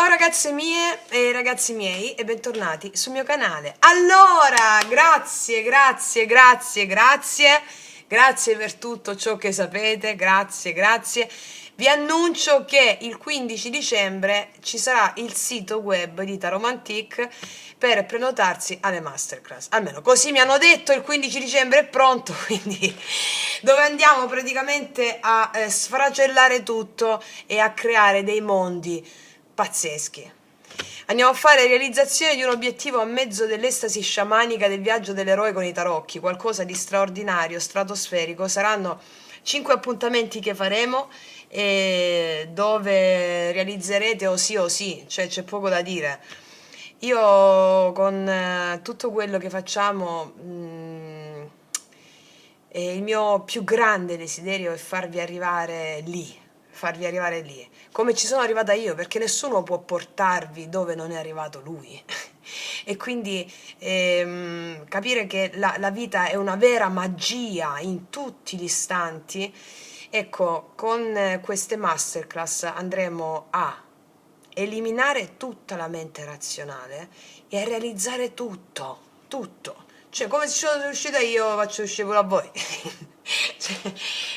Ciao ragazze mie e ragazzi miei e bentornati sul mio canale. Allora, grazie per tutto ciò che sapete, grazie. Vi annuncio che il 15 dicembre ci sarà il sito web di Taromantic per prenotarsi alle masterclass. Almeno così mi hanno detto, il 15 dicembre è pronto, quindi dove andiamo praticamente a sfracellare tutto e a creare dei mondi pazzeschi. Andiamo a fare realizzazione di un obiettivo a mezzo dell'estasi sciamanica del viaggio dell'eroe con i tarocchi, qualcosa di straordinario, stratosferico. Saranno 5 appuntamenti che faremo dove realizzerete o sì, cioè c'è poco da dire. Io con tutto quello che facciamo, il mio più grande desiderio è farvi arrivare lì, come ci sono arrivata io, perché nessuno può portarvi dove non è arrivato lui. E quindi capire che la vita è una vera magia in tutti gli istanti. Ecco, con queste masterclass andremo a eliminare tutta la mente razionale e a realizzare tutto. Cioè, come ci sono riuscita io, faccio uscire pure a voi.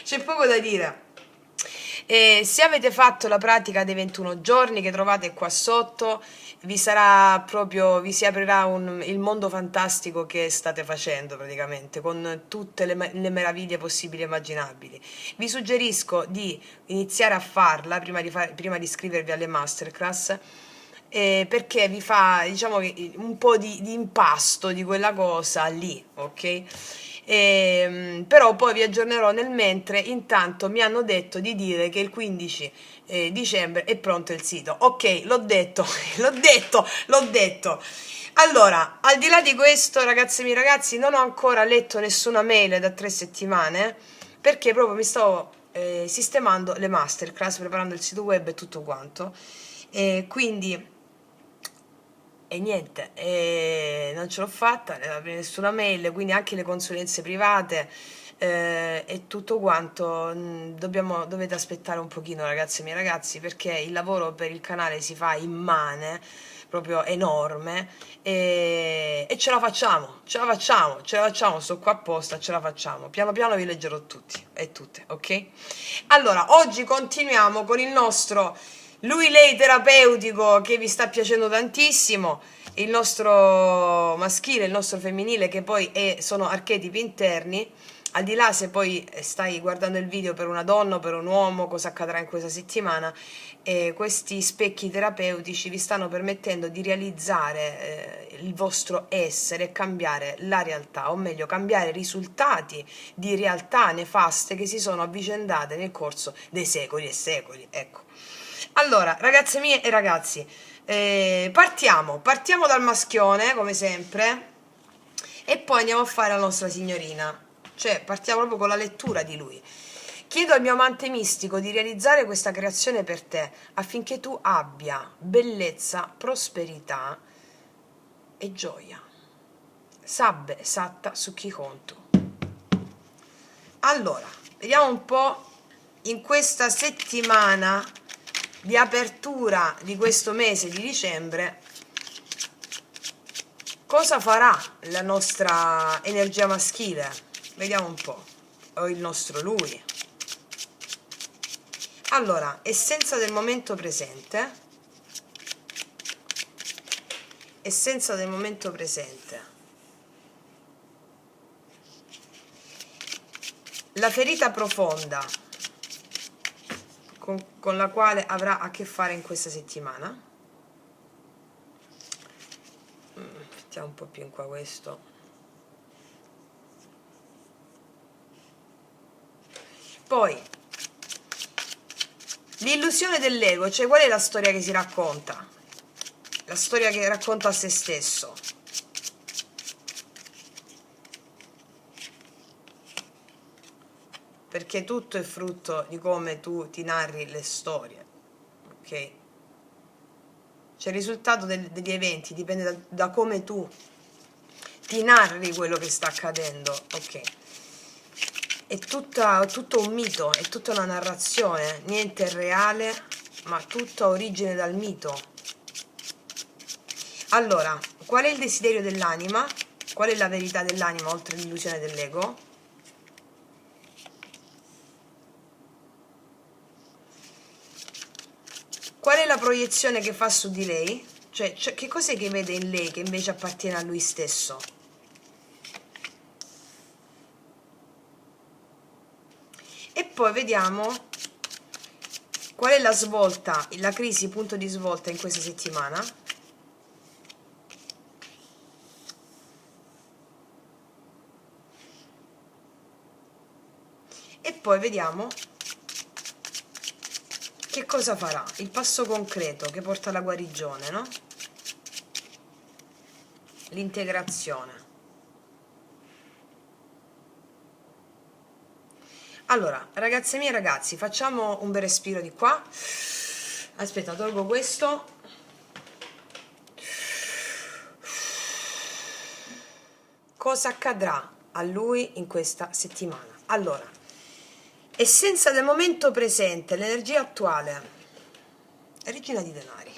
C'è poco da dire. E se avete fatto la pratica dei 21 giorni che trovate qua sotto, vi si aprirà il mondo fantastico che state facendo praticamente, con tutte le meraviglie possibili e immaginabili. Vi suggerisco di iniziare a farla prima di iscrivervi alle masterclass, perché vi fa, diciamo, un po' di impasto di quella cosa lì, ok? Però poi vi aggiornerò nel mentre. Intanto mi hanno detto di dire che il 15 dicembre è pronto il sito. Ok, l'ho detto, l'ho detto. Allora, al di là di questo, ragazzi miei ragazzi, non ho ancora letto nessuna mail da 3 settimane, perché proprio mi stavo sistemando le masterclass, preparando il sito web e tutto quanto. Quindi e niente, non ce l'ho fatta, nessuna mail, quindi anche le consulenze private e tutto quanto. Dovete aspettare un pochino, ragazzi e miei ragazzi, perché il lavoro per il canale si fa immane, proprio enorme, e ce la facciamo, sto qua apposta, ce la facciamo. Piano piano vi leggerò tutti e tutte, ok? Allora, oggi continuiamo con il nostro lui-lei terapeutico che vi sta piacendo tantissimo, il nostro maschile, il nostro femminile, che poi sono archetipi interni. Al di là se poi stai guardando il video per una donna o per un uomo, cosa accadrà in questa settimana, questi specchi terapeutici vi stanno permettendo di realizzare il vostro essere e cambiare la realtà, o meglio cambiare risultati di realtà nefaste che si sono avvicendate nel corso dei secoli e secoli, ecco. Allora, ragazze mie e ragazzi, partiamo dal maschione, come sempre, e poi andiamo a fare la nostra signorina. Cioè, partiamo proprio con la lettura di lui. Chiedo al mio amante mistico di realizzare questa creazione per te, affinché tu abbia bellezza, prosperità e gioia. Sabbe satta su chi conto. Allora, vediamo un po' in questa settimana di apertura di questo mese di dicembre cosa farà la nostra energia maschile. Vediamo un po', o il nostro lui. Allora, essenza del momento presente, la ferita profonda con la quale avrà a che fare in questa settimana. Mettiamo un po' più in qua questo. Poi l'illusione dell'ego, cioè qual è la storia che si racconta? La storia che racconta a se stesso. Perché tutto è frutto di come tu ti narri le storie, ok? Cioè il risultato degli eventi dipende da come tu ti narri quello che sta accadendo, ok? È tutto un mito, è tutta una narrazione, niente è reale, ma tutto ha origine dal mito, Allora, qual è il desiderio dell'anima? Qual è la verità dell'anima oltre l'illusione dell'ego? Qual è la proiezione che fa su di lei? Cioè che cos'è che vede in lei che invece appartiene a lui stesso? E poi vediamo qual è la svolta, la crisi, punto di svolta in questa settimana. E poi vediamo che cosa farà, il passo concreto che porta alla guarigione, no? L'integrazione. Allora, ragazze mie e ragazzi, facciamo un bel respiro di qua. Aspetta, tolgo questo. Cosa accadrà a lui in questa settimana? Allora, essenza del momento presente, l'energia attuale. Regina di denari.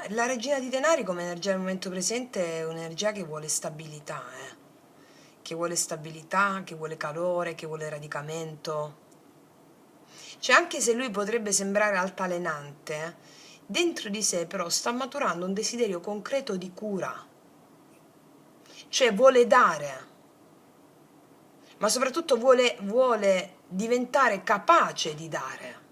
La regina di denari come energia del momento presente è un'energia che vuole stabilità, che vuole stabilità, che vuole calore, che vuole radicamento. Cioè, anche se lui potrebbe sembrare altalenante, dentro di sé però sta maturando un desiderio concreto di cura. Cioè vuole dare, ma soprattutto vuole diventare capace di dare.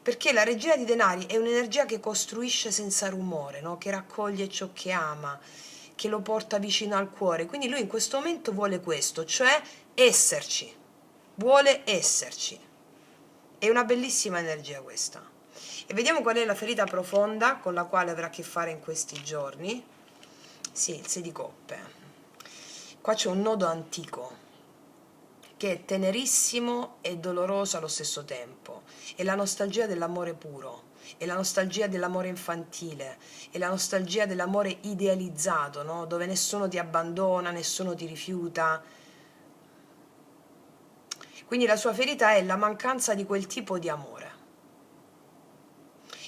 Perché la regina di denari è un'energia che costruisce senza rumore, no? Che raccoglie ciò che ama, che lo porta vicino al cuore. Quindi lui in questo momento vuole questo, cioè esserci, vuole esserci. È una bellissima energia questa. E vediamo qual è la ferita profonda con la quale avrà a che fare in questi giorni. Sì, il 6 di coppe. Qua c'è un nodo antico che è tenerissimo e doloroso allo stesso tempo. È la nostalgia dell'amore puro, è la nostalgia dell'amore infantile, è la nostalgia dell'amore idealizzato, no? Dove nessuno ti abbandona, nessuno ti rifiuta. Quindi la sua ferita è la mancanza di quel tipo di amore.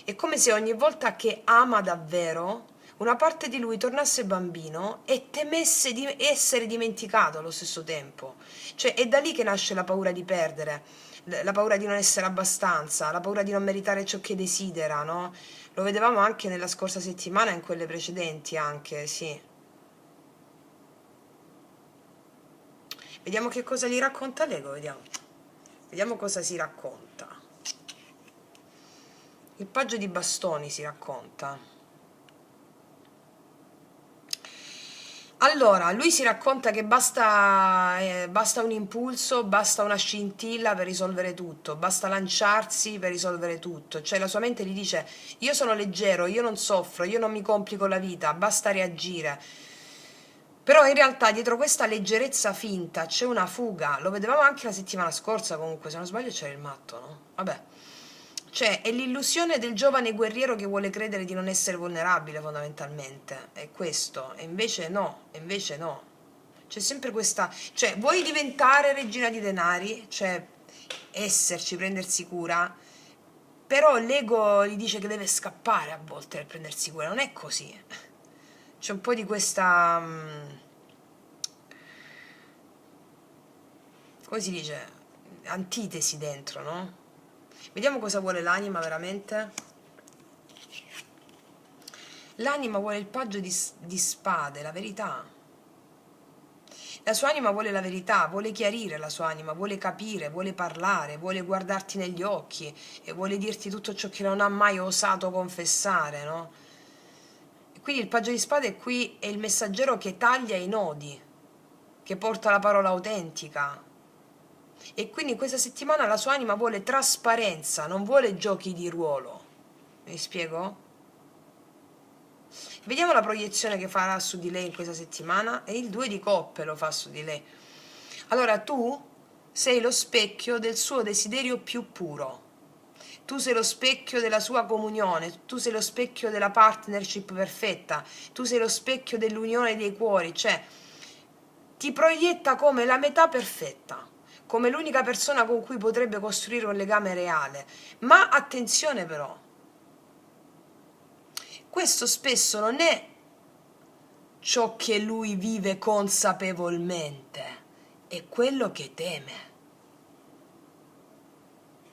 È come se ogni volta che ama davvero, una parte di lui tornasse bambino e temesse di essere dimenticato allo stesso tempo. Cioè è da lì che nasce la paura di perdere, la paura di non essere abbastanza, la paura di non meritare ciò che desidera, no? Lo vedevamo anche nella scorsa settimana e in quelle precedenti anche, sì. Vediamo che cosa gli racconta l'ego, vediamo. Vediamo cosa si racconta. Il paggio di bastoni si racconta. Allora, lui si racconta che basta un impulso, basta una scintilla per risolvere tutto, basta lanciarsi per risolvere tutto. Cioè la sua mente gli dice: io sono leggero, io non soffro, io non mi complico la vita, basta reagire. Però in realtà dietro questa leggerezza finta c'è una fuga. Lo vedevamo anche la settimana scorsa comunque, se non sbaglio c'era il matto, no? Vabbè. Cioè, è l'illusione del giovane guerriero che vuole credere di non essere vulnerabile, fondamentalmente. È questo. E invece no, e invece no. C'è sempre questa... Cioè, vuoi diventare regina di denari? Cioè, esserci, prendersi cura? Però l'ego gli dice che deve scappare a volte per prendersi cura. Non è così. C'è un po' di questa... come si dice? Antitesi dentro, no? Vediamo cosa vuole l'anima veramente. L'anima vuole il paggio di spade, la verità. La sua anima vuole la verità, vuole chiarire la sua anima, vuole capire, vuole parlare, vuole guardarti negli occhi e vuole dirti tutto ciò che non ha mai osato confessare, no? E quindi il paggio di spade qui è il messaggero che taglia i nodi, che porta la parola autentica. E quindi questa settimana la sua anima vuole trasparenza, non vuole giochi di ruolo. Mi spiego? Vediamo la proiezione che farà su di lei in questa settimana. E il 2 di coppe lo fa su di lei. Allora tu sei lo specchio del suo desiderio più puro. Tu sei lo specchio della sua comunione, tu sei lo specchio della partnership perfetta, tu sei lo specchio dell'unione dei cuori, cioè ti proietta come la metà perfetta, come l'unica persona con cui potrebbe costruire un legame reale. Ma attenzione però, questo spesso non è ciò che lui vive consapevolmente, è quello che teme.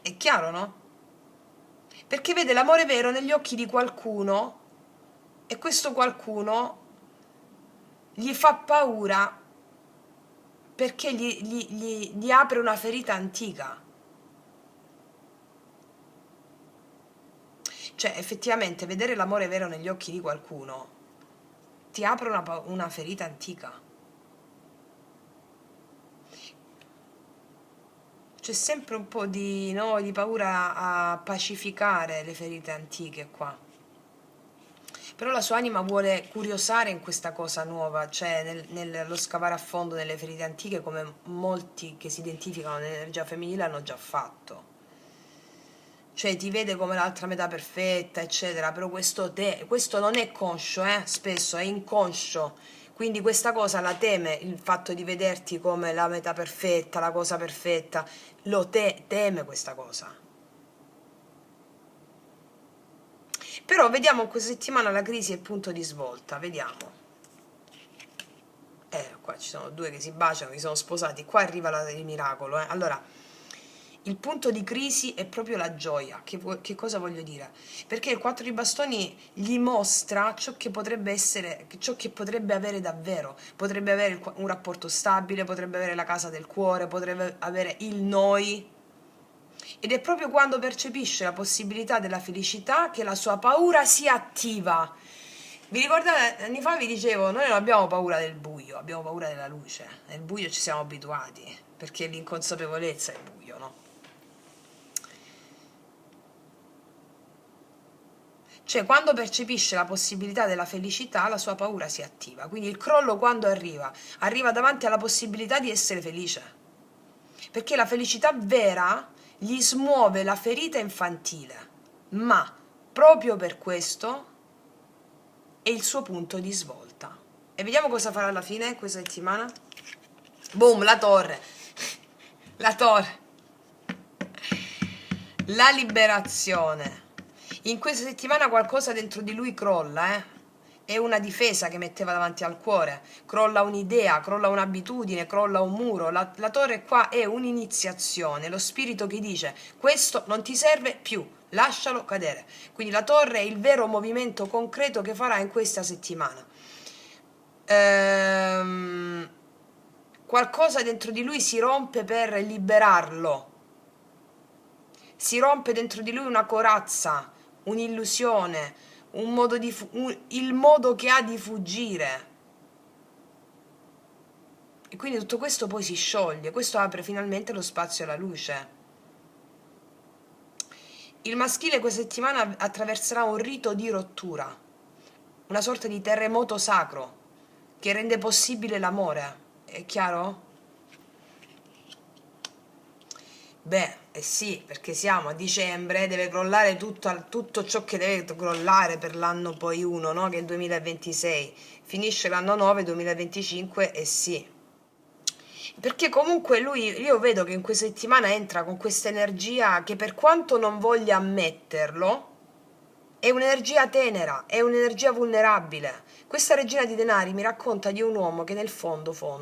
È chiaro, no? Perché vede l'amore vero negli occhi di qualcuno e questo qualcuno gli fa paura perché gli apre una ferita antica. Cioè, effettivamente, vedere l'amore vero negli occhi di qualcuno ti apre una ferita antica. C'è sempre un po' di, no, di paura a pacificare le ferite antiche qua. Però la sua anima vuole curiosare in questa cosa nuova, cioè nello scavare a fondo nelle ferite antiche, come molti che si identificano nell'energia femminile hanno già fatto. Cioè ti vede come l'altra metà perfetta, eccetera, però questo non è conscio, spesso è inconscio. Quindi questa cosa la teme, il fatto di vederti come la metà perfetta, la cosa perfetta, teme questa cosa. Però vediamo questa settimana la crisi è il punto di svolta, vediamo. Qua ci sono due che si baciano, che sono sposati, qua arriva il miracolo. Allora, il punto di crisi è proprio la gioia. Che cosa voglio dire? Perché il 4 di bastoni gli mostra ciò che potrebbe essere, ciò che potrebbe avere davvero. Potrebbe avere un rapporto stabile, potrebbe avere la casa del cuore, potrebbe avere il noi. Ed è proprio quando percepisce la possibilità della felicità che la sua paura si attiva. Vi ricordate, anni fa vi dicevo, noi non abbiamo paura del buio, abbiamo paura della luce. Nel buio ci siamo abituati, perché l'inconsapevolezza è il buio, no? Cioè, quando percepisce la possibilità della felicità, la sua paura si attiva. Quindi il crollo quando arriva? Arriva davanti alla possibilità di essere felice. Perché la felicità vera gli smuove la ferita infantile. Ma proprio per questo è il suo punto di svolta. E vediamo cosa farà alla fine questa settimana. Boom, la torre. La torre. La liberazione. In questa settimana qualcosa dentro di lui crolla, È una difesa che metteva davanti al cuore. Crolla un'idea, crolla un'abitudine, crolla un muro. La torre qua è un'iniziazione, lo spirito che dice questo non ti serve più, lascialo cadere. Quindi la torre è il vero movimento concreto che farà in questa settimana. Qualcosa dentro di lui si rompe per liberarlo. Si rompe dentro di lui una corazza, un'illusione, il modo che ha di fuggire. E quindi tutto questo poi si scioglie, questo apre finalmente lo spazio alla luce. Il maschile questa settimana attraverserà un rito di rottura, una sorta di terremoto sacro che rende possibile l'amore. È chiaro? Beh, sì, perché siamo a dicembre, deve crollare tutto ciò che deve crollare per l'anno poi 1, no? Che è il 2026. Finisce l'anno 9, 2025 e sì. Perché comunque io vedo che in questa settimana entra con questa energia che per quanto non voglia ammetterlo, è un'energia tenera, è un'energia vulnerabile. Questa regina di denari mi racconta di un uomo che nel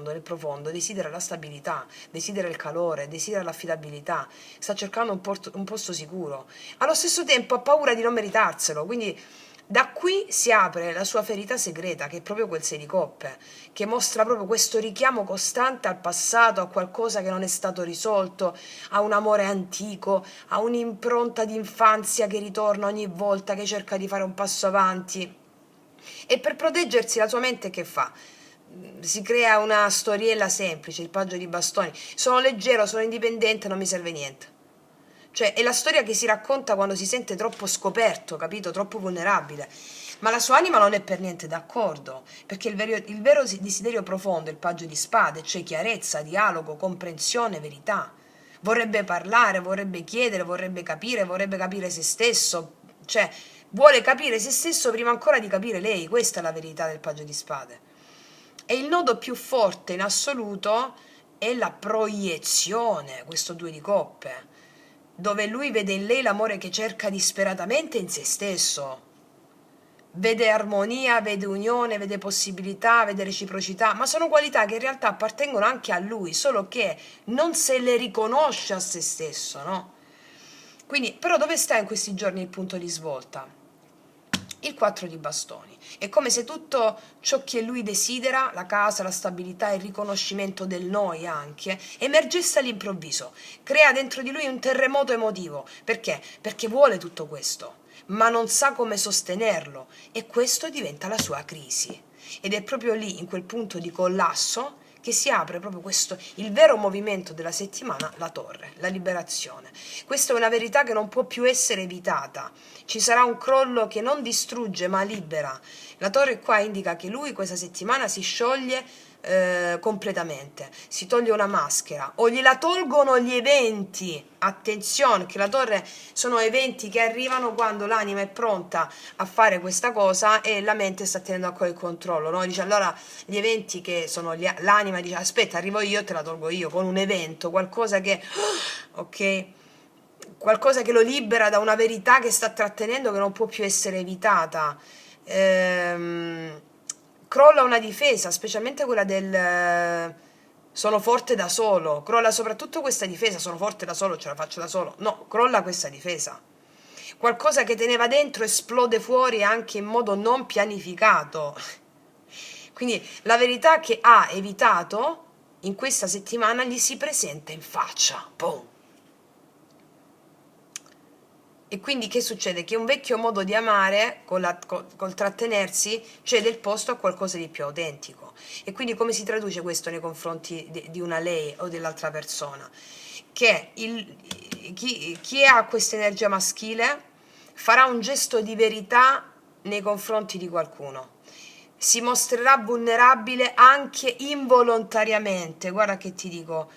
nel profondo, desidera la stabilità, desidera il calore, desidera l'affidabilità, sta cercando un posto sicuro. Allo stesso tempo ha paura di non meritarselo, quindi da qui si apre la sua ferita segreta, che è proprio quel 6 di coppe, che mostra proprio questo richiamo costante al passato, a qualcosa che non è stato risolto, a un amore antico, a un'impronta di infanzia che ritorna ogni volta che cerca di fare un passo avanti. E per proteggersi la sua mente che fa? Si crea una storiella semplice, il paggio di bastoni. Sono leggero, sono indipendente, non mi serve niente. Cioè, è la storia che si racconta quando si sente troppo scoperto, capito? Troppo vulnerabile. Ma la sua anima non è per niente d'accordo, perché il vero desiderio profondo è il paggio di spade, cioè chiarezza, dialogo, comprensione, verità. Vorrebbe parlare, vorrebbe chiedere, vorrebbe capire se stesso, cioè vuole capire se stesso prima ancora di capire lei, questa è la verità del paggio di spade. E il nodo più forte in assoluto è la proiezione, questo 2 di coppe, dove lui vede in lei l'amore che cerca disperatamente in se stesso. vede armonia, vede unione, vede possibilità, vede reciprocità, ma sono qualità che in realtà appartengono anche a lui, solo che non se le riconosce a se stesso, no? Quindi, però dove sta in questi giorni il punto di svolta? Il 4 di bastoni. È come se tutto ciò che lui desidera, la casa, la stabilità, il riconoscimento del noi anche, emergesse all'improvviso. Crea dentro di lui un terremoto emotivo. Perché? Perché vuole tutto questo, ma non sa come sostenerlo e questo diventa la sua crisi. Ed è proprio lì, in quel punto di collasso, che si apre proprio questo, il vero movimento della settimana, la torre, la liberazione. Questa è una verità che non può più essere evitata. Ci sarà un crollo che non distrugge ma libera. La torre qua indica che lui questa settimana si scioglie completamente, si toglie una maschera o gliela tolgono gli eventi. Attenzione, che la torre sono eventi che arrivano quando l'anima è pronta a fare questa cosa e la mente sta tenendo ancora il controllo, no? Dice allora gli eventi che sono l'anima dice aspetta arrivo io, te la tolgo io con un evento, qualcosa che ok, qualcosa che lo libera da una verità che sta trattenendo che non può più essere evitata. Crolla una difesa, specialmente quella del sono forte da solo, crolla soprattutto questa difesa, sono forte da solo, ce la faccio da solo, no, crolla questa difesa. Qualcosa che teneva dentro esplode fuori anche in modo non pianificato. Quindi la verità che ha evitato in questa settimana gli si presenta in faccia. Boom. E quindi che succede? Che un vecchio modo di amare, col trattenersi, cede il posto a qualcosa di più autentico. E quindi come si traduce questo nei confronti di una lei o dell'altra persona? Che chi ha questa energia maschile farà un gesto di verità nei confronti di qualcuno. Si mostrerà vulnerabile anche involontariamente. Guarda che ti dico,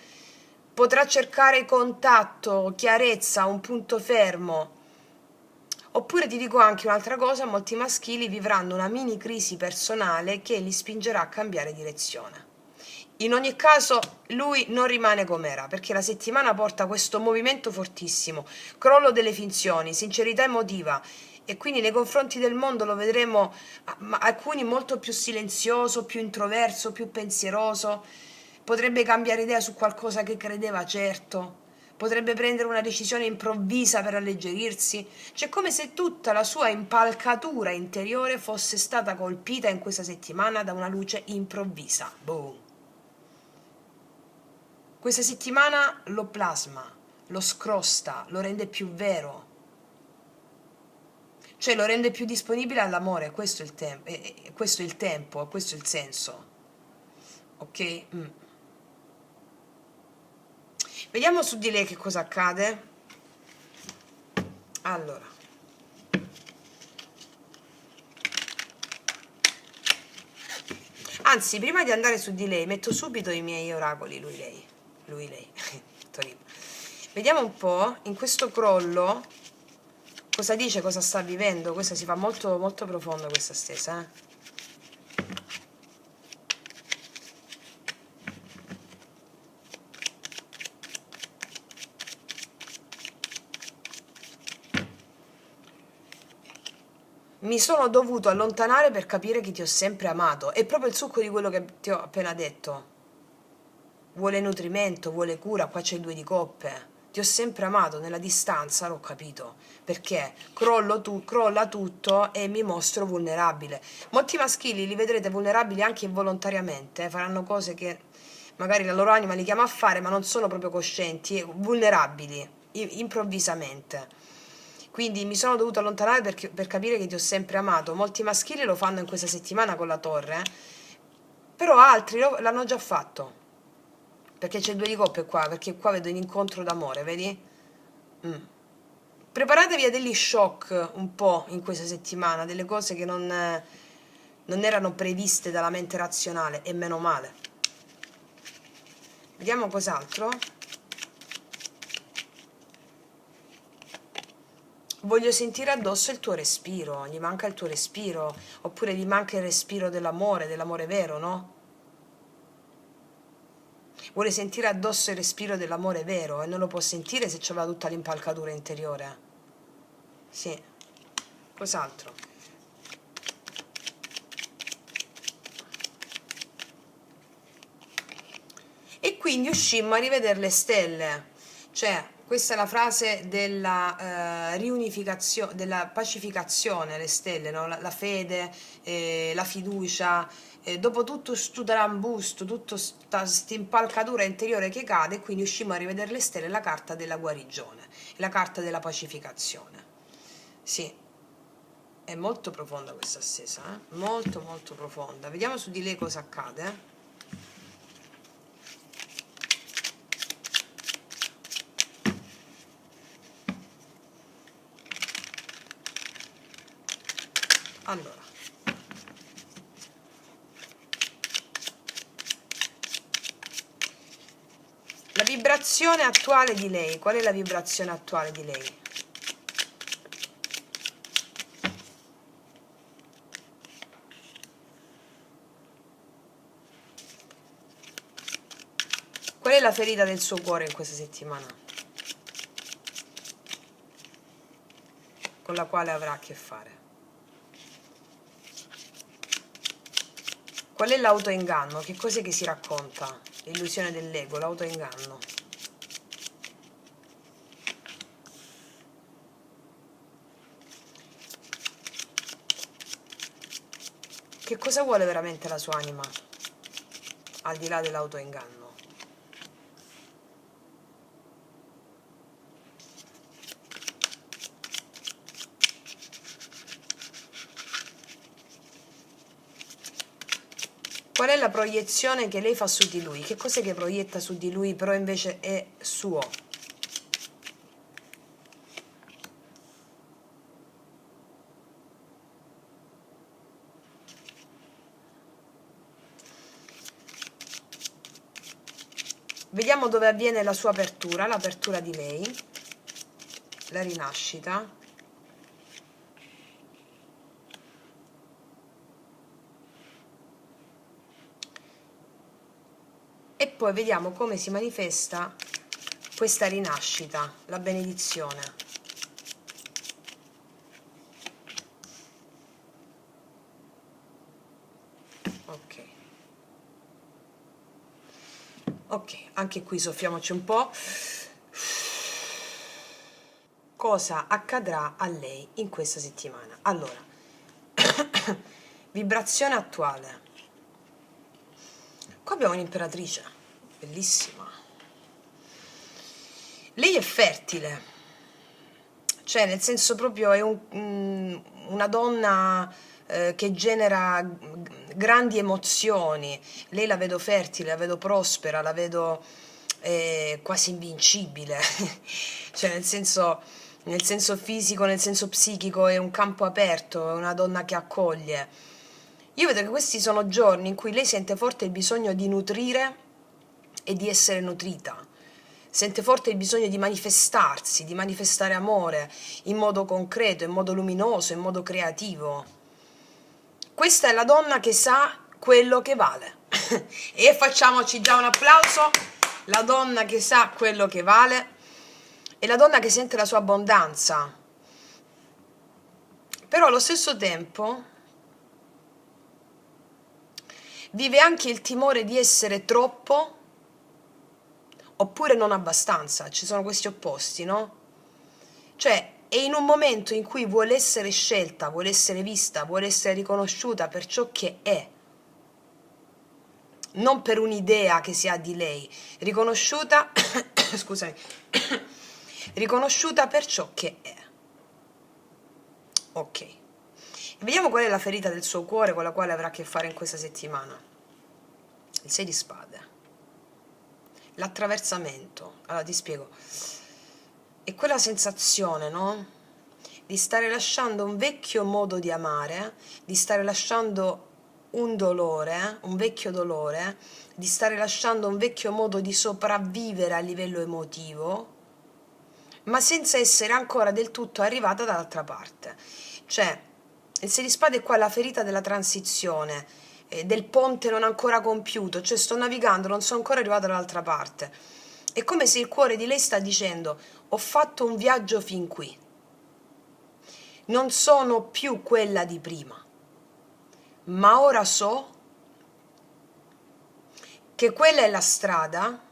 potrà cercare contatto, chiarezza, un punto fermo. Oppure ti dico anche un'altra cosa, molti maschili vivranno una mini crisi personale che li spingerà a cambiare direzione. In ogni caso lui non rimane com'era, perché la settimana porta questo movimento fortissimo, crollo delle finzioni, sincerità emotiva, e quindi nei confronti del mondo lo vedremo alcuni molto più silenzioso, più introverso, più pensieroso, potrebbe cambiare idea su qualcosa che credeva certo, potrebbe prendere una decisione improvvisa per alleggerirsi. C'è come se tutta la sua impalcatura interiore fosse stata colpita in questa settimana da una luce improvvisa. Boom. Questa settimana lo plasma, lo scrosta, lo rende più vero, cioè lo rende più disponibile all'amore. Questo è il tempo, questo è il tempo, questo è il senso. Ok? Vediamo su di lei che cosa accade. Allora, anzi, prima di andare su di lei, metto subito i miei oracoli, lui, lei. Vediamo un po' in questo crollo cosa dice, cosa sta vivendo. Questa si fa molto, molto profonda questa stesa, Mi sono dovuto allontanare per capire che ti ho sempre amato. È proprio il succo di quello che ti ho appena detto. Vuole nutrimento, vuole cura, qua c'è il 2 di coppe. Ti ho sempre amato, nella distanza l'ho capito. Perché crolla tutto e mi mostro vulnerabile. Molti maschili li vedrete vulnerabili anche involontariamente, faranno cose che magari la loro anima li chiama a fare, ma non sono proprio coscienti, vulnerabili, improvvisamente. Quindi mi sono dovuto allontanare per capire che ti ho sempre amato. Molti maschili lo fanno in questa settimana con la torre, però altri l'hanno già fatto. Perché c'è il 2 di coppe qua, perché qua vedo un incontro d'amore, vedi? Preparatevi a degli shock un po' in questa settimana, delle cose che non erano previste dalla mente razionale, e meno male. Vediamo cos'altro. Voglio sentire addosso il tuo respiro, gli manca il tuo respiro, oppure gli manca il respiro dell'amore vero, no? Vuole sentire addosso il respiro dell'amore vero e non lo può sentire se c'aveva tutta l'impalcatura interiore. Sì. Cos'altro? quindi uscimmo a rivedere le stelle, cioè questa è la frase della riunificazione, della pacificazione, le stelle, no? La fede, la fiducia, dopo tutto sto tarambusto, tutta questa impalcatura interiore che cade, quindi uscimmo a rivedere le stelle, la carta della guarigione, la carta della pacificazione. Sì, è molto profonda questa assesa, molto molto profonda. Vediamo su di lei cosa accade. Allora, la vibrazione attuale di lei, qual è la vibrazione attuale di lei? Qual è la ferita del suo cuore in questa settimana? Con la quale avrà a che fare? Qual è l'autoinganno? Che cos'è che si racconta? L'illusione dell'ego, l'autoinganno. Che cosa vuole veramente la sua anima? Al di là dell'autoinganno. Qual è la proiezione che lei fa su di lui? Che cos'è che proietta su di lui, però invece è suo? Vediamo dove avviene la sua apertura, l'apertura di lei, la rinascita. E poi vediamo come si manifesta questa rinascita, la benedizione. Ok. Ok, anche qui soffiamoci un po'. Cosa accadrà a lei in questa settimana? Allora, vibrazione attuale. Qua abbiamo un'imperatrice, bellissima. Lei è fertile, cioè nel senso proprio è una donna che genera grandi emozioni. Lei la vedo fertile, la vedo prospera, la vedo quasi invincibile, cioè nel senso fisico, nel senso psichico è un campo aperto, è una donna che accoglie. Io vedo che questi sono giorni in cui lei sente forte il bisogno di nutrire e di essere nutrita. Sente forte il bisogno di manifestarsi, di manifestare amore in modo concreto, in modo luminoso, in modo creativo. Questa è la donna che sa quello che vale. E facciamoci già un applauso. La donna che sa quello che vale è la donna che sente la sua abbondanza. Però allo stesso tempo vive anche il timore di essere troppo oppure non abbastanza. Ci sono questi opposti, no? Cioè è in un momento in cui vuole essere scelta, vuole essere vista, vuole essere riconosciuta per ciò che è, non per un'idea che si ha di lei, riconosciuta scusami riconosciuta per ciò che è. Ok, vediamo qual è la ferita del suo cuore con la quale avrà a che fare in questa settimana. Il 6 di spade, l'attraversamento. Allora ti spiego, è quella sensazione, no? Di stare lasciando un vecchio modo di amare, di stare lasciando un dolore, un vecchio dolore, di stare lasciando un vecchio modo di sopravvivere a livello emotivo, ma senza essere ancora del tutto arrivata dall'altra parte. Cioè, il 6 di spade è qua la ferita della transizione, del ponte non ancora compiuto, cioè sto navigando, non sono ancora arrivata dall'altra parte. È come se il cuore di lei sta dicendo: ho fatto un viaggio fin qui, non sono più quella di prima, ma ora so che quella è la strada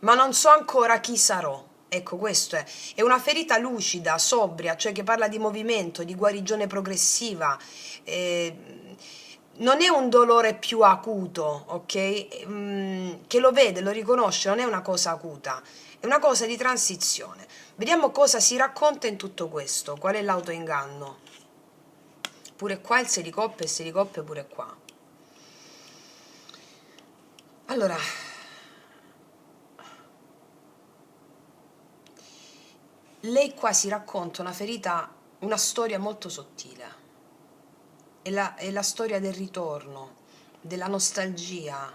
ma non so ancora chi sarò. Ecco, questo è una ferita lucida, sobria, cioè che parla di movimento, di guarigione progressiva. Non è un dolore più acuto, ok? Che lo vede, lo riconosce, non è una cosa acuta, è una cosa di transizione. Vediamo cosa si racconta in tutto questo, qual è l'autoinganno. Pure qua il 6 di coppe e il 6 di coppe pure qua. Allora, lei qua si racconta una ferita, una storia molto sottile. È la storia del ritorno, della nostalgia.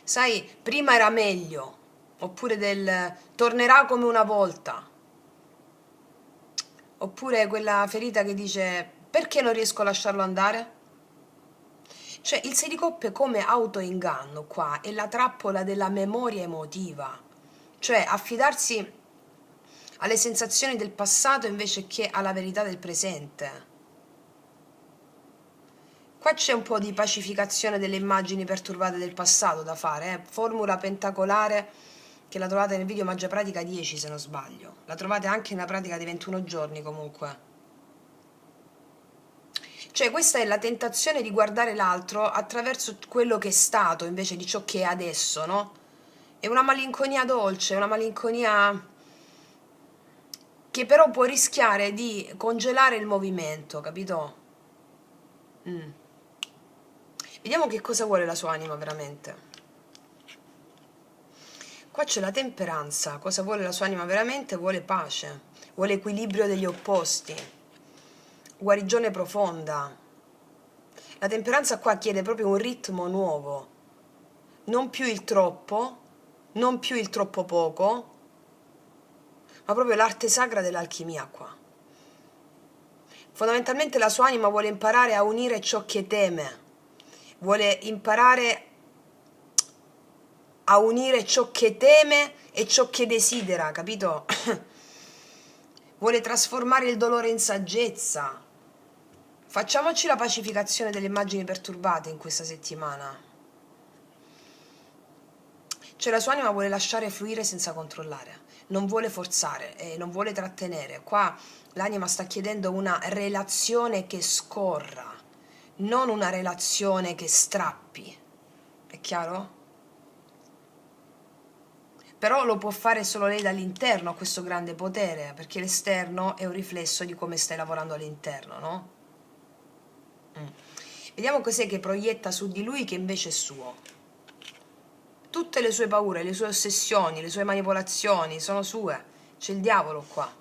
Sai, prima era meglio, oppure del tornerà come una volta, oppure quella ferita che dice perché non riesco a lasciarlo andare? Cioè, il 6 di coppe come autoinganno qua è la trappola della memoria emotiva, cioè affidarsi alle sensazioni del passato invece che alla verità del presente. Qua c'è un po' di pacificazione delle immagini perturbate del passato da fare, formula pentacolare che la trovate nel video Magia Pratica 10 se non sbaglio. La trovate anche nella pratica dei 21 giorni comunque. Cioè questa è la tentazione di guardare l'altro attraverso quello che è stato invece di ciò che è adesso, no? È una malinconia dolce, una malinconia che però può rischiare di congelare il movimento, capito? Vediamo che cosa vuole la sua anima veramente. Qua c'è la temperanza, cosa vuole la sua anima veramente? Vuole pace, vuole equilibrio degli opposti, guarigione profonda. La temperanza qua chiede proprio un ritmo nuovo, non più il troppo, non più il troppo poco, ma proprio l'arte sacra dell'alchimia qua. Fondamentalmente la sua anima vuole imparare a unire ciò che teme, vuole imparare a unire ciò che teme e ciò che desidera, capito? Vuole trasformare il dolore in saggezza. Facciamoci la pacificazione delle immagini perturbate in questa settimana. Cioè la sua anima vuole lasciare fluire senza controllare, non vuole forzare e non vuole trattenere. Qua l'anima sta chiedendo una relazione che scorra, non una relazione che strappi. È chiaro? Però lo può fare solo lei dall'interno, ha questo grande potere, perché l'esterno è un riflesso di come stai lavorando all'interno, no? Vediamo cos'è che proietta su di lui che invece è suo. Tutte le sue paure, le sue ossessioni, le sue manipolazioni sono sue. C'è il diavolo qua.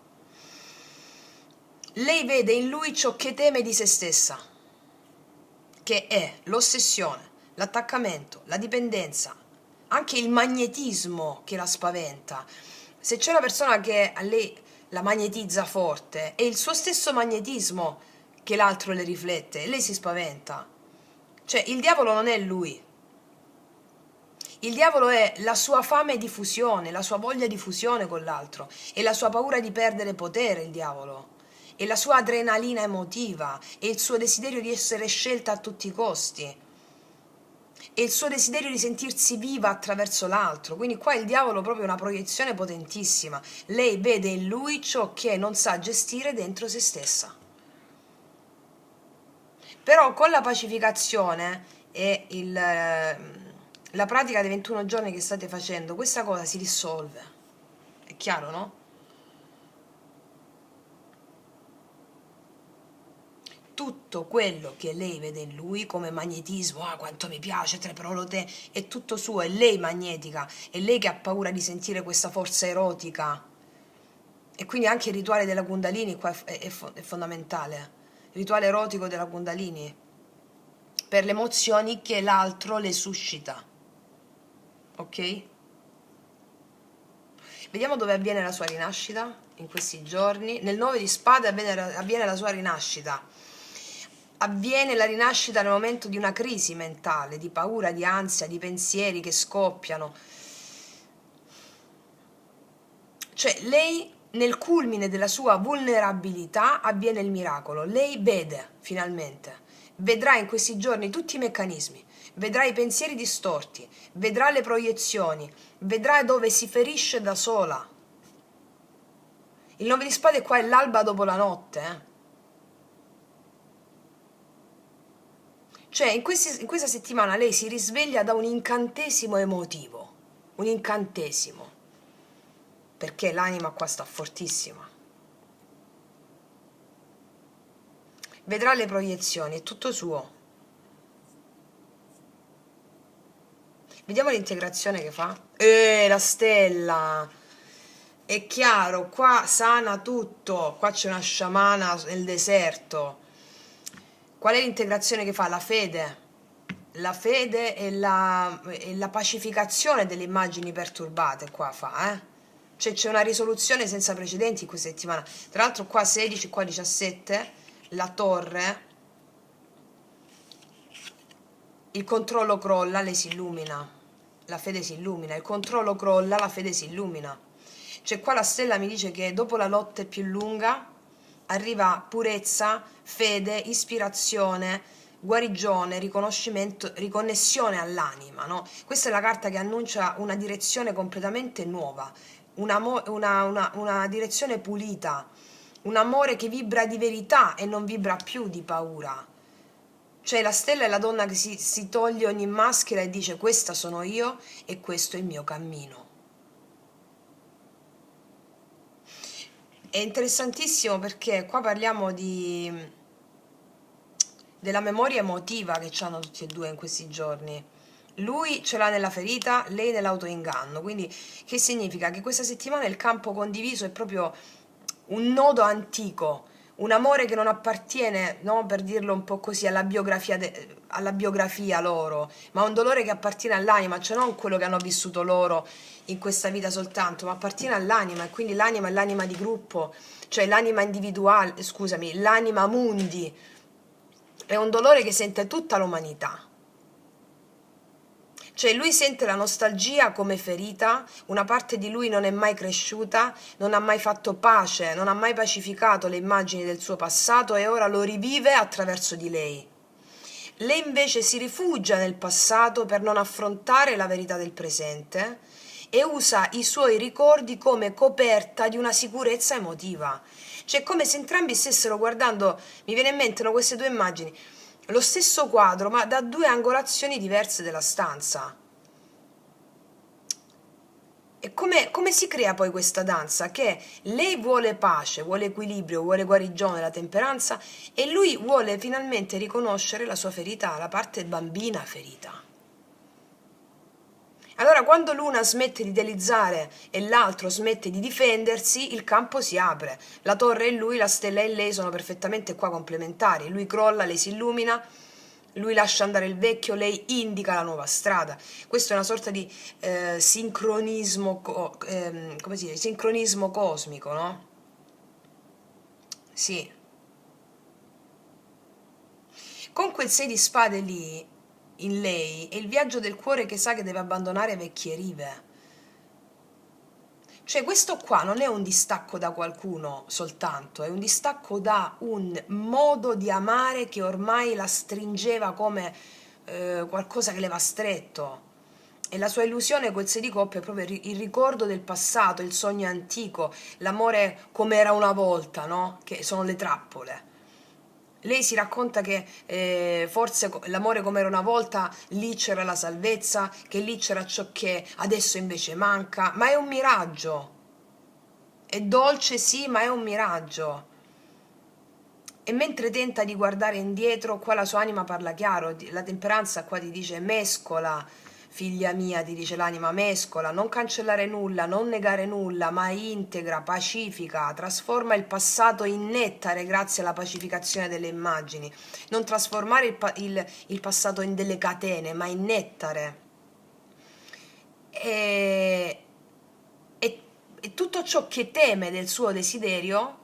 Lei vede in lui ciò che teme di se stessa, che è l'ossessione, l'attaccamento, la dipendenza, anche il magnetismo che la spaventa. Se c'è una persona che a lei la magnetizza forte, è il suo stesso magnetismo che l'altro le riflette e lei si spaventa. Cioè il diavolo non è lui. Il diavolo è la sua fame di fusione, la sua voglia di fusione con l'altro, è la sua paura di perdere potere, il diavolo. È la sua adrenalina emotiva, è il suo desiderio di essere scelta a tutti i costi. È il suo desiderio di sentirsi viva attraverso l'altro. Quindi qua il diavolo è proprio una proiezione potentissima. Lei vede in lui ciò che non sa gestire dentro se stessa. Però con la pacificazione e la pratica dei 21 giorni che state facendo, questa cosa si dissolve. È chiaro, no? Tutto quello che lei vede in lui come magnetismo, ah quanto mi piace, però te, è tutto suo, è lei magnetica, è lei che ha paura di sentire questa forza erotica. E quindi anche il rituale della Kundalini qua è fondamentale. Il rituale erotico della Kundalini per le emozioni che l'altro le suscita. Ok? Vediamo dove avviene la sua rinascita in questi giorni. Nel 9 di spade avviene la sua rinascita. Avviene la rinascita nel momento di una crisi mentale, di paura, di ansia, di pensieri che scoppiano. Cioè lei nel culmine della sua vulnerabilità avviene il miracolo. Lei vede finalmente. vedrà in questi giorni tutti i meccanismi, vedrà i pensieri distorti, vedrà le proiezioni, vedrà dove si ferisce da sola. Il 9 di spade qua è l'alba dopo la notte, Cioè, in questa settimana lei si risveglia da un incantesimo emotivo, un incantesimo, perché l'anima qua sta fortissima. Vedrà le proiezioni, è tutto suo. Vediamo l'integrazione che fa. La stella! È chiaro, qua sana tutto, qua c'è una sciamana nel deserto. Qual è l'integrazione che fa? La fede. La fede e la pacificazione delle immagini perturbate qua fa, Cioè c'è una risoluzione senza precedenti in questa settimana. Tra l'altro qua 16, qua 17, la torre, il controllo crolla, lei si illumina, la fede si illumina, il controllo crolla, la fede si illumina. Cioè qua la stella mi dice che dopo la lotta più lunga arriva purezza, fede, ispirazione, guarigione, riconoscimento, riconnessione all'anima, no? Questa è la carta che annuncia una direzione completamente nuova, una direzione pulita, un amore che vibra di verità e non vibra più di paura. Cioè la stella è la donna che si toglie ogni maschera e dice questa sono io e questo è il mio cammino. È interessantissimo perché qua parliamo della memoria emotiva che hanno tutti e due in questi giorni. Lui ce l'ha nella ferita, lei nell'autoinganno. Quindi che significa? Che questa settimana il campo condiviso è proprio un nodo antico, un amore che non appartiene, no, per dirlo un po' così, alla biografia loro, ma un dolore che appartiene all'anima, cioè non quello che hanno vissuto loro in questa vita soltanto, ma appartiene all'anima, e quindi l'anima è l'anima di gruppo, cioè l'anima individuale, scusami, l'anima mundi, è un dolore che sente tutta l'umanità. Cioè lui sente la nostalgia come ferita, una parte di lui non è mai cresciuta, non ha mai fatto pace, non ha mai pacificato le immagini del suo passato e ora lo rivive attraverso di lei. Lei invece si rifugia nel passato per non affrontare la verità del presente e usa i suoi ricordi come coperta di una sicurezza emotiva. Cioè è come se entrambi stessero guardando, mi viene in mente, no, queste due immagini, lo stesso quadro ma da due angolazioni diverse della stanza. E come si crea poi questa danza? Che lei vuole pace, vuole equilibrio, vuole guarigione, la temperanza e lui vuole finalmente riconoscere la sua ferita, la parte bambina ferita. Allora quando l'una smette di idealizzare e l'altro smette di difendersi, il campo si apre. La torre e lui, la stella e lei sono perfettamente qua complementari. Lui crolla, lei si illumina, lui lascia andare il vecchio, lei indica la nuova strada. Questo è una sorta di sincronismo, come si dice? Sincronismo cosmico, no? Sì. Con quel 6 di spade lì, in lei, è il viaggio del cuore che sa che deve abbandonare vecchie rive. Cioè questo qua non è un distacco da qualcuno soltanto, è un distacco da un modo di amare che ormai la stringeva come qualcosa che le va stretto. E la sua illusione quel 6 di coppe è proprio il ricordo del passato, il sogno antico, l'amore come era una volta, no? Che sono le trappole. Lei si racconta che forse l'amore come era una volta, lì c'era la salvezza, che lì c'era ciò che adesso invece manca, ma è un miraggio. È dolce sì, ma è un miraggio. E mentre tenta di guardare indietro, qua la sua anima parla chiaro, la temperanza qua ti dice mescola, figlia mia, ti dice l'anima, mescola, non cancellare nulla, non negare nulla, ma integra, pacifica, trasforma il passato in nettare grazie alla pacificazione delle immagini, non trasformare il passato in delle catene, ma in nettare. E, e tutto ciò che teme del suo desiderio,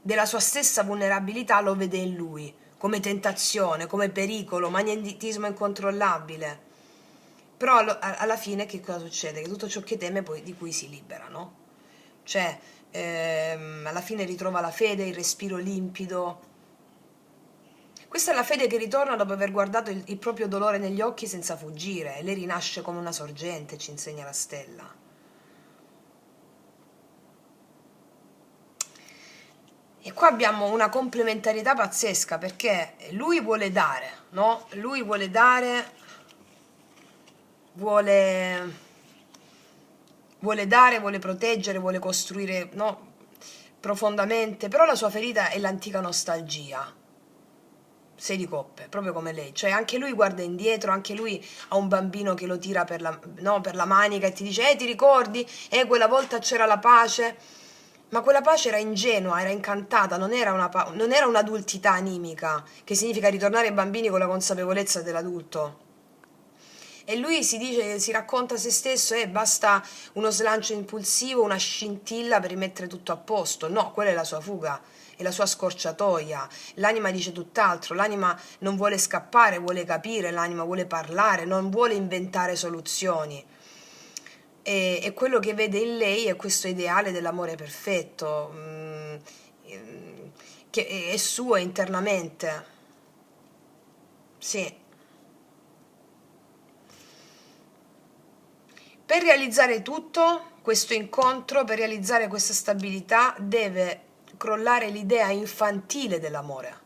della sua stessa vulnerabilità, lo vede in lui, come tentazione, come pericolo, magnetismo incontrollabile. Però alla fine che cosa succede? Che tutto ciò che teme poi di cui si libera, no? Cioè, alla fine ritrova la fede, il respiro limpido, Questa è la fede che ritorna dopo aver guardato il proprio dolore negli occhi senza fuggire, e lei rinasce come una sorgente, ci insegna la stella. E qua abbiamo una complementarietà pazzesca, perché lui vuole dare, no? Lui vuole dare, vuole, vuole dare, vuole proteggere, vuole costruire, no? Profondamente, però la sua ferita è l'antica nostalgia. Sei di coppe, proprio come lei, cioè anche lui guarda indietro, anche lui ha un bambino che lo tira per la, no, per la manica e ti dice, ti ricordi? Quella volta c'era la pace, ma quella pace era ingenua, era incantata, non era un'adultità animica, che significa ritornare bambini con la consapevolezza dell'adulto. E lui si dice, si racconta a se stesso, basta uno slancio impulsivo, una scintilla per rimettere tutto a posto. No, quella è la sua fuga, è la sua scorciatoia. L'anima dice tutt'altro, l'anima non vuole scappare, vuole capire, l'anima vuole parlare, non vuole inventare soluzioni. E quello che vede in lei è questo ideale dell'amore perfetto, che è suo internamente. Sì. Per realizzare tutto, questo incontro, per realizzare questa stabilità, deve crollare l'idea infantile dell'amore,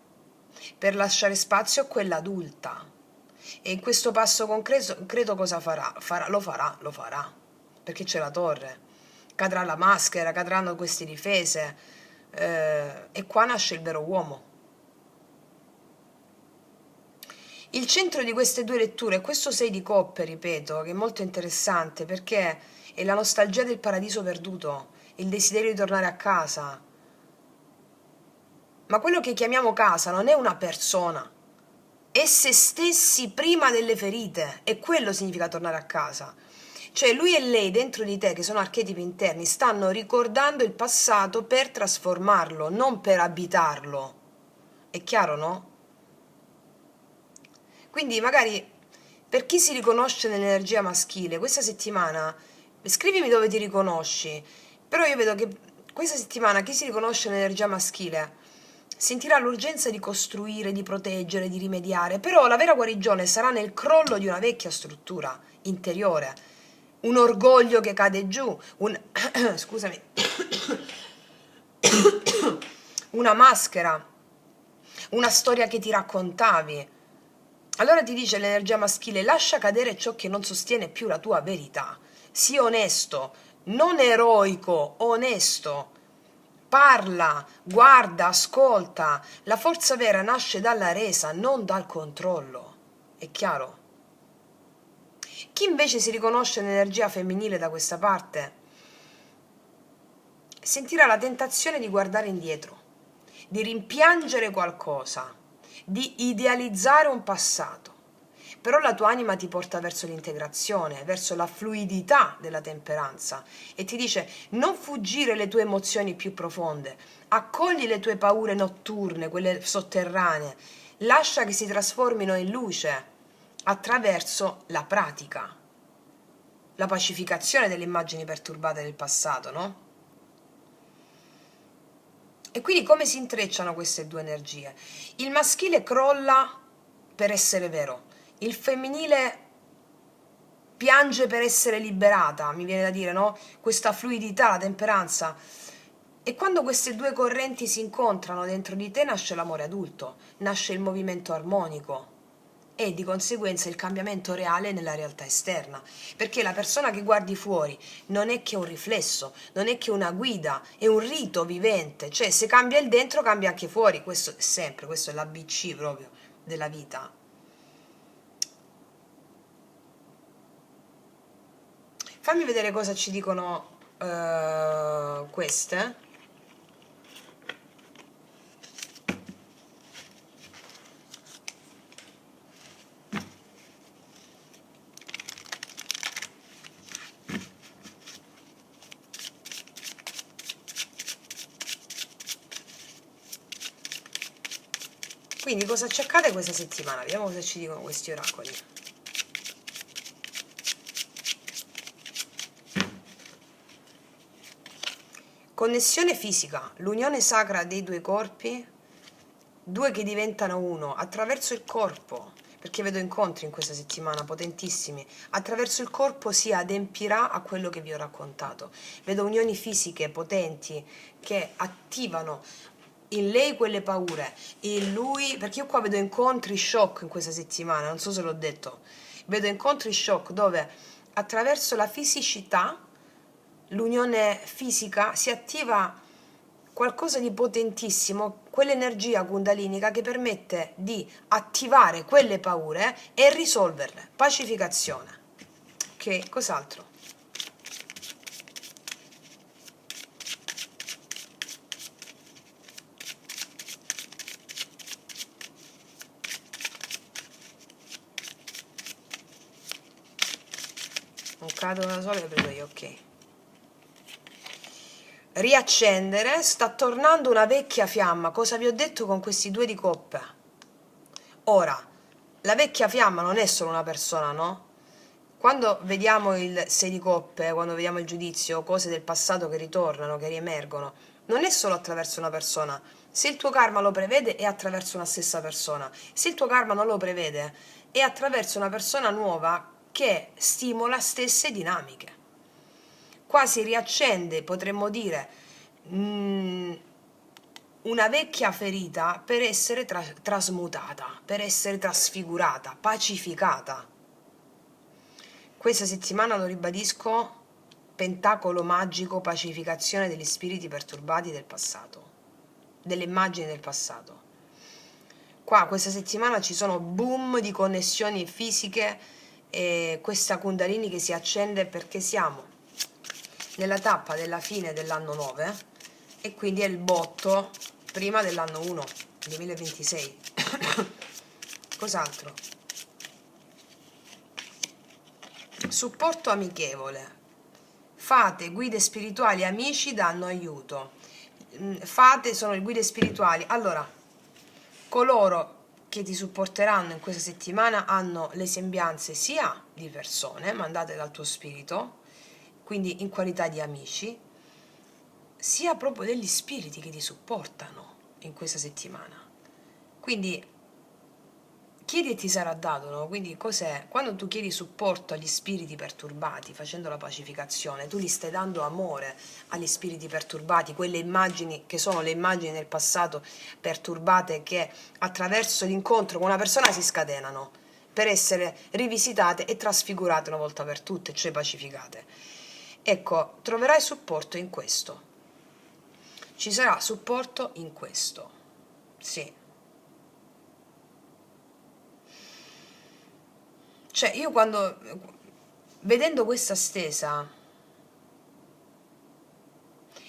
per lasciare spazio a quella adulta. E in questo passo concreto, credo cosa farà? Lo farà, perché c'è la torre. Cadrà la maschera, cadranno queste difese, e qua nasce il vero uomo. Il centro di queste due letture è questo 6 di coppe, ripeto, che è molto interessante perché è la nostalgia del paradiso perduto, il desiderio di tornare a casa. Ma quello che chiamiamo casa non è una persona, è se stessi prima delle ferite, e quello significa tornare a casa. Cioè lui e lei dentro di te, che sono archetipi interni, stanno ricordando il passato per trasformarlo, non per abitarlo. È chiaro, no? Quindi magari per chi si riconosce nell'energia maschile, questa settimana, scrivimi dove ti riconosci, però io vedo che questa settimana chi si riconosce nell'energia maschile sentirà l'urgenza di costruire, di proteggere, di rimediare, però la vera guarigione sarà nel crollo di una vecchia struttura interiore, un orgoglio che cade giù, scusami, una maschera, una storia che ti raccontavi. Allora ti dice l'energia maschile, lascia cadere ciò che non sostiene più la tua verità. Sii onesto, non eroico, onesto. Parla, guarda, ascolta. La forza vera nasce dalla resa, non dal controllo. È chiaro? Chi invece si riconosce nell'energia femminile da questa parte sentirà la tentazione di guardare indietro, di rimpiangere qualcosa, di idealizzare un passato. Però la tua anima ti porta verso l'integrazione, verso la fluidità della temperanza e ti dice non fuggire le tue emozioni più profonde, accogli le tue paure notturne, quelle sotterranee, lascia che si trasformino in luce attraverso la pratica, la pacificazione delle immagini perturbate del passato, no? E quindi come si intrecciano queste due energie? Il maschile crolla per essere vero, il femminile piange per essere liberata, mi viene da dire, no? Questa fluidità, la temperanza. E quando queste due correnti si incontrano dentro di te nasce l'amore adulto, nasce il movimento armonico e di conseguenza il cambiamento reale nella realtà esterna, perché la persona che guardi fuori non è che un riflesso, non è che una guida, è un rito vivente, cioè se cambia il dentro cambia anche fuori, questo è sempre, questo è l'ABC proprio della vita. Fammi vedere cosa ci dicono queste. Quindi cosa ci accade questa settimana? Vediamo cosa ci dicono questi oracoli. Connessione fisica, l'unione sacra dei due corpi due che diventano uno attraverso il corpo, perché vedo incontri in questa settimana potentissimi, attraverso il corpo si adempirà a quello che vi ho raccontato. Vedo unioni fisiche potenti che attivano in lei quelle paure, in lui, perché io qua vedo incontri shock in questa settimana, non so se l'ho detto, vedo incontri shock dove attraverso la fisicità, l'unione fisica, si attiva qualcosa di potentissimo, quell'energia kundalinica che permette di attivare quelle paure e risolverle. Pacificazione. Ok, cos'altro? Non cado da sola e prendo io, ok. Riaccendere, sta tornando una vecchia fiamma. Cosa vi ho detto con questi due di coppe? Ora, la vecchia fiamma non è solo una persona, no? Quando vediamo il 6 di coppe, quando vediamo il giudizio, cose del passato che ritornano, che riemergono, non è solo attraverso una persona. Se il tuo karma lo prevede, è attraverso una stessa persona. Se il tuo karma non lo prevede, è attraverso una persona nuova che stimola stesse dinamiche. Qua si riaccende, potremmo dire, una vecchia ferita per essere trasmutata, per essere trasfigurata, pacificata. Questa settimana, lo ribadisco, pentacolo magico, pacificazione degli spiriti perturbati del passato, delle immagini del passato. Qua questa settimana ci sono boom di connessioni fisiche e questa Kundalini che si accende perché siamo nella tappa della fine dell'anno 9 e quindi è il botto prima dell'anno 1, 2026. Cos'altro? Supporto amichevole. Fate, guide spirituali, amici danno aiuto. Fate sono le guide spirituali. Allora, coloro che ti supporteranno in questa settimana hanno le sembianze sia di persone mandate dal tuo spirito, quindi in qualità di amici, sia proprio degli spiriti che ti supportano in questa settimana. Quindi chiedi e ti sarà dato, no? Quindi cos'è? Quando tu chiedi supporto agli spiriti perturbati, facendo la pacificazione, tu gli stai dando amore agli spiriti perturbati, quelle immagini che sono le immagini del passato perturbate che attraverso l'incontro con una persona si scatenano per essere rivisitate e trasfigurate una volta per tutte, cioè pacificate. Ecco, troverai supporto in questo. Ci sarà supporto in questo. Sì. Cioè, io quando, vedendo questa stesa,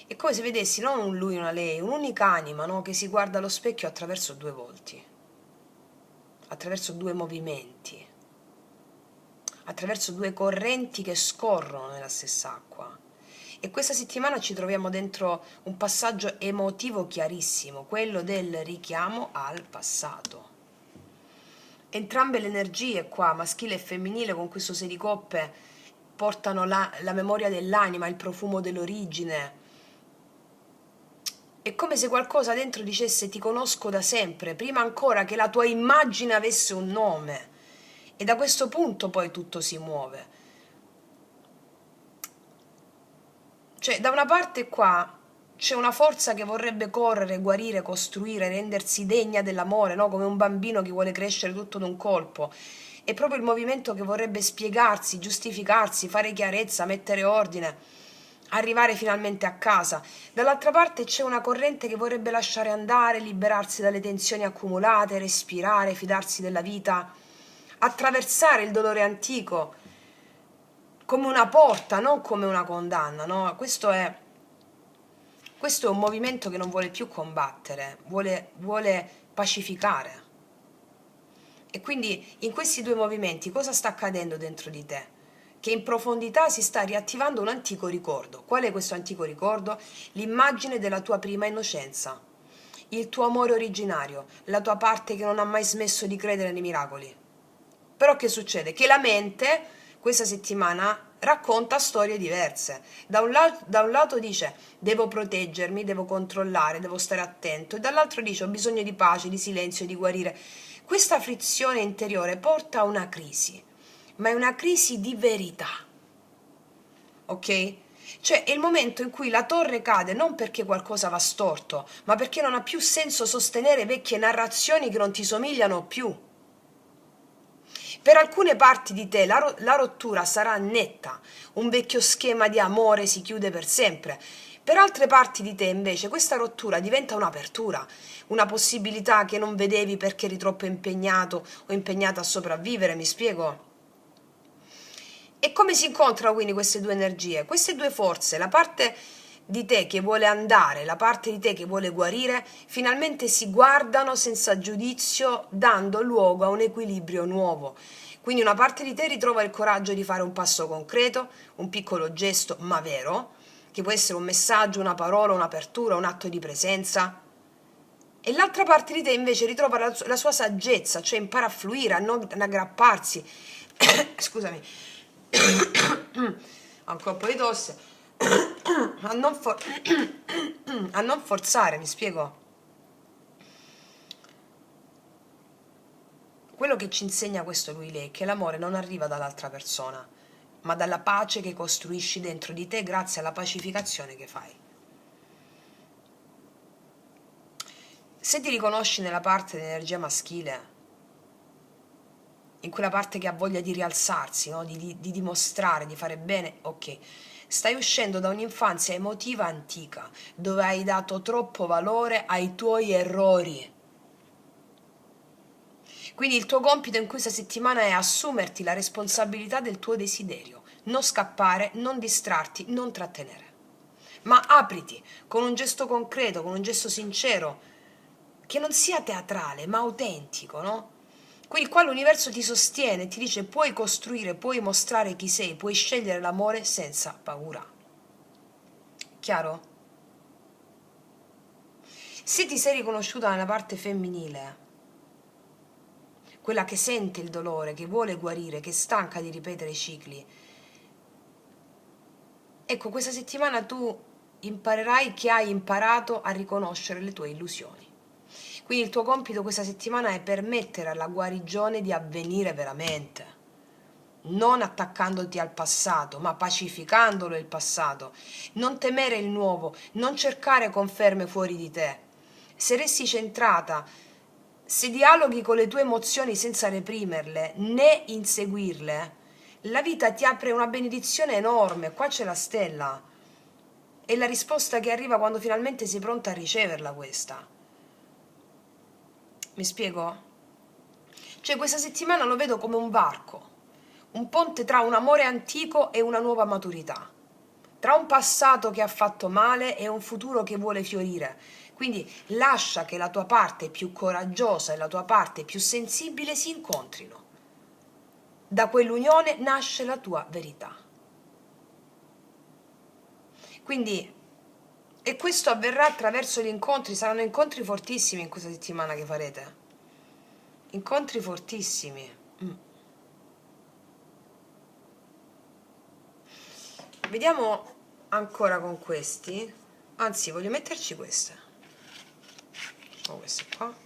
è come se vedessi non un lui e una lei, un'unica anima, no? Che si guarda allo specchio attraverso due volti, attraverso due movimenti, attraverso due correnti che scorrono nella stessa acqua. E questa settimana ci troviamo dentro un passaggio emotivo chiarissimo, quello del richiamo al passato. Entrambe le energie qua, maschile e femminile, con questo 6 di coppe, portano la memoria dell'anima, il profumo dell'origine. È come se qualcosa dentro dicesse ti conosco da sempre, prima ancora che la tua immagine avesse un nome. E da questo punto poi tutto si muove. Cioè, da una parte qua c'è una forza che vorrebbe correre, guarire, costruire, rendersi degna dell'amore, no? Come un bambino che vuole crescere tutto d'un colpo. È proprio il movimento che vorrebbe spiegarsi, giustificarsi, fare chiarezza, mettere ordine, arrivare finalmente a casa. Dall'altra parte c'è una corrente che vorrebbe lasciare andare, liberarsi dalle tensioni accumulate, respirare, fidarsi della vita, attraversare il dolore antico come una porta, non come una condanna, no? Questo è un movimento che non vuole più combattere, vuole pacificare. E quindi in questi due movimenti cosa sta accadendo dentro di te? Che in profondità si sta riattivando un antico ricordo. Qual è questo antico ricordo? L'immagine della tua prima innocenza, il tuo amore originario, la tua parte che non ha mai smesso di credere nei miracoli. Però che succede? Che la mente, questa settimana racconta storie diverse. Da un lato dice devo proteggermi, devo controllare, devo stare attento, e dall'altro dice ho bisogno di pace, di silenzio, di guarire. Questa frizione interiore porta a una crisi, ma è una crisi di verità, ok? Cioè è il momento in cui la torre cade non perché qualcosa va storto, ma perché non ha più senso sostenere vecchie narrazioni che non ti somigliano più. Per alcune parti di te la rottura sarà netta, un vecchio schema di amore si chiude per sempre. Per altre parti di te invece questa rottura diventa un'apertura, una possibilità che non vedevi perché eri troppo impegnato o impegnata a sopravvivere, mi spiego? E come si incontrano quindi queste due energie? Queste due forze, la parte di te che vuole andare, la parte di te che vuole guarire, finalmente si guardano senza giudizio, dando luogo a un equilibrio nuovo. Quindi una parte di te ritrova il coraggio di fare un passo concreto, un piccolo gesto ma vero, che può essere un messaggio, una parola, un'apertura, un atto di presenza. E l'altra parte di te invece ritrova la sua saggezza, cioè impara a fluire, a non aggrapparsi. Scusami, ancora un po' di tosse. A non forzare, mi spiego? Quello che ci insegna questo lui lei è che l'amore non arriva dall'altra persona, ma dalla pace che costruisci dentro di te grazie alla pacificazione che fai. Se ti riconosci nella parte dell'energia maschile, in quella parte che ha voglia di rialzarsi, no? di dimostrare, di fare bene, ok. Stai uscendo da un'infanzia emotiva antica, dove hai dato troppo valore ai tuoi errori. Quindi il tuo compito in questa settimana è assumerti la responsabilità del tuo desiderio, non scappare, non distrarti, non trattenere. Ma apriti con un gesto concreto, con un gesto sincero, che non sia teatrale, ma autentico, no? Quindi qua l'universo ti sostiene, ti dice puoi costruire, puoi mostrare chi sei, puoi scegliere l'amore senza paura. Chiaro? Se ti sei riconosciuta nella parte femminile, quella che sente il dolore, che vuole guarire, che è stanca di ripetere i cicli, ecco, questa settimana tu imparerai che hai imparato a riconoscere le tue illusioni. Quindi il tuo compito questa settimana è permettere alla guarigione di avvenire veramente, non attaccandoti al passato, ma pacificandolo il passato. Non temere il nuovo, non cercare conferme fuori di te. Se resti centrata, se dialoghi con le tue emozioni senza reprimerle né inseguirle, la vita ti apre una benedizione enorme. Qua c'è la stella. È la risposta che arriva quando finalmente sei pronta a riceverla questa. Mi spiego? Cioè questa settimana lo vedo come un varco, un ponte tra un amore antico e una nuova maturità, tra un passato che ha fatto male e un futuro che vuole fiorire. Quindi lascia che la tua parte più coraggiosa e la tua parte più sensibile si incontrino. Da quell'unione nasce la tua verità. Quindi, e questo avverrà attraverso gli incontri, saranno incontri fortissimi in questa settimana che farete. Incontri fortissimi. Vediamo ancora con questi. Anzi, voglio metterci queste. Oh, queste qua.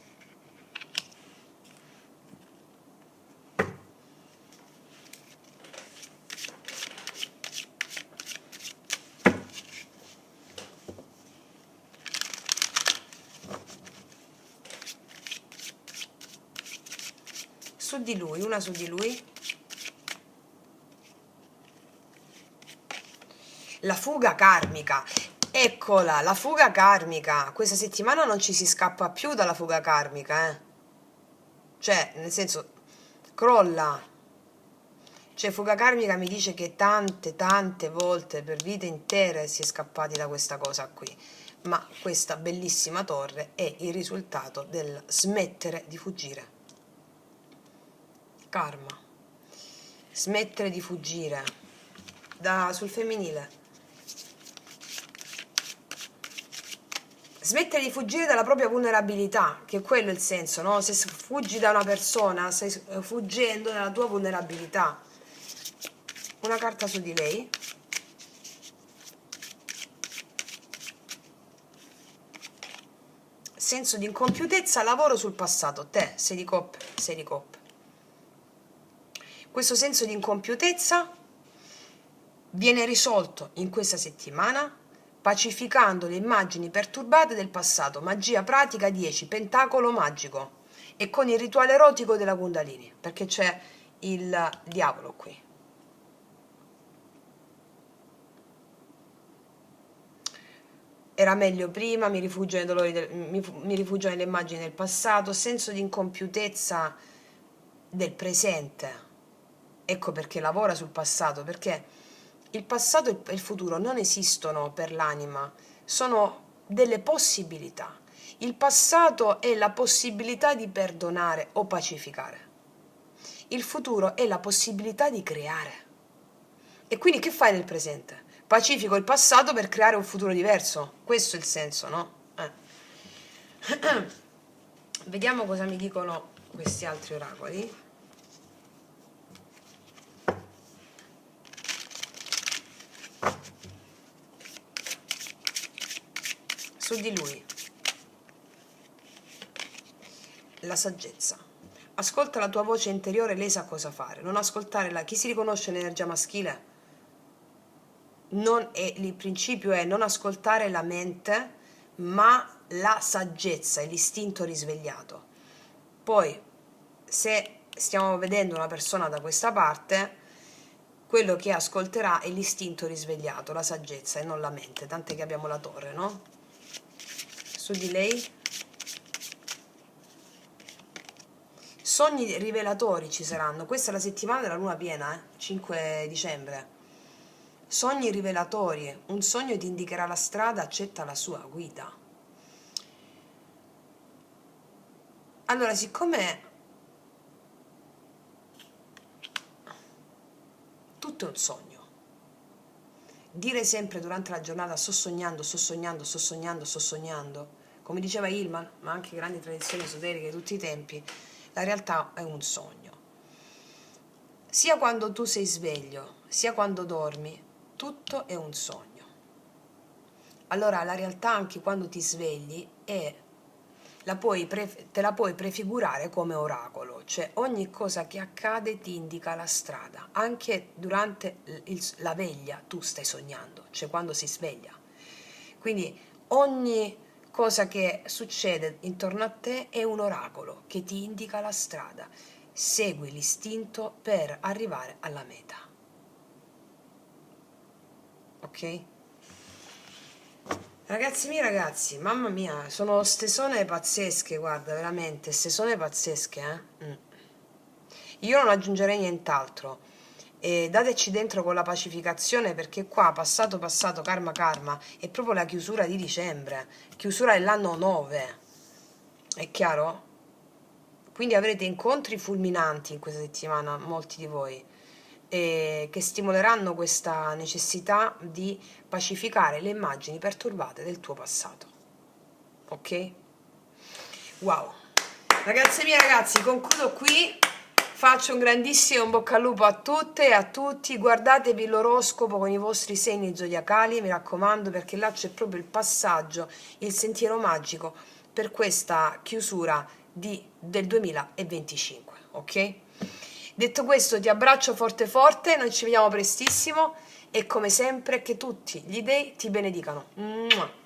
Su di lui, una su di lui. La fuga karmica. Eccola, la fuga karmica. Questa settimana non ci si scappa più dalla fuga karmica, eh. Cioè, nel senso, crolla. Cioè, fuga karmica mi dice che tante volte, per vite intere, si è scappati da questa cosa qui. Ma questa bellissima torre è il risultato del smettere di fuggire. Karma. Smettere di fuggire. Sul femminile. Smettere di fuggire dalla propria vulnerabilità, che è quello il senso, no? Se fuggi da una persona, stai fuggendo dalla tua vulnerabilità. una carta su di lei. Senso di incompiutezza, lavoro sul passato. Te, 6 di coppe, 6 di coppe. Questo senso di incompiutezza viene risolto in questa settimana pacificando le immagini perturbate del passato. Magia pratica 10, pentacolo magico, e con il rituale erotico della Kundalini, perché c'è il diavolo qui. Era meglio prima, mi rifugio nei dolori mi rifugio nelle immagini del passato, senso di incompiutezza del presente. Ecco perché lavora sul passato, perché il passato e il futuro non esistono per l'anima, sono delle possibilità. Il passato è la possibilità di perdonare o pacificare. Il futuro è la possibilità di creare. E quindi che fai nel presente? Pacifico il passato per creare un futuro diverso. Questo è il senso, no? Vediamo cosa mi dicono questi altri oracoli. Su di lui. La saggezza. Ascolta la tua voce interiore, lei sa cosa fare. Non ascoltare chi si riconosce nell'energia maschile. Il principio è non ascoltare la mente, ma la saggezza e l'istinto risvegliato. Poi, se stiamo vedendo una persona da questa parte, quello che ascolterà è l'istinto risvegliato, la saggezza e non la mente, tant'è che abbiamo la torre, no? Su di lei. Sogni rivelatori ci saranno. Questa è la settimana della luna piena, 5 dicembre. Sogni rivelatori. Un sogno ti indicherà la strada, accetta la sua guida. Allora, siccome tutto è un sogno, dire sempre durante la giornata sto sognando, sto sognando, sto sognando, sto sognando, come diceva Hillman, ma anche grandi tradizioni esoteriche di tutti i tempi, la realtà è un sogno. Sia quando tu sei sveglio, sia quando dormi, tutto è un sogno. Allora la realtà anche quando ti svegli te la puoi prefigurare come oracolo, cioè ogni cosa che accade ti indica la strada, anche durante la veglia tu stai sognando, cioè quando si sveglia. Quindi ogni cosa che succede intorno a te è un oracolo che ti indica la strada. Segui l'istinto per arrivare alla meta. Ok? Ragazzi miei, ragazzi, mamma mia, sono stesone pazzesche, guarda, veramente, stesone pazzesche, Io non aggiungerei nient'altro. E dateci dentro con la pacificazione, perché qua, passato, karma, karma, è proprio la chiusura di dicembre, chiusura dell'anno 9. È chiaro? Quindi avrete incontri fulminanti in questa settimana, molti di voi, che stimoleranno questa necessità di pacificare le immagini perturbate del tuo passato. Ok? Wow! Ragazze mie, ragazzi, concludo qui. Faccio un grandissimo in bocca al lupo a tutte e a tutti. Guardatevi l'oroscopo con i vostri segni zodiacali, mi raccomando, perché là c'è proprio il passaggio, il sentiero magico per questa chiusura del 2025, ok? Detto questo, ti abbraccio forte forte, noi ci vediamo prestissimo e come sempre che tutti gli dei ti benedicano. Mua.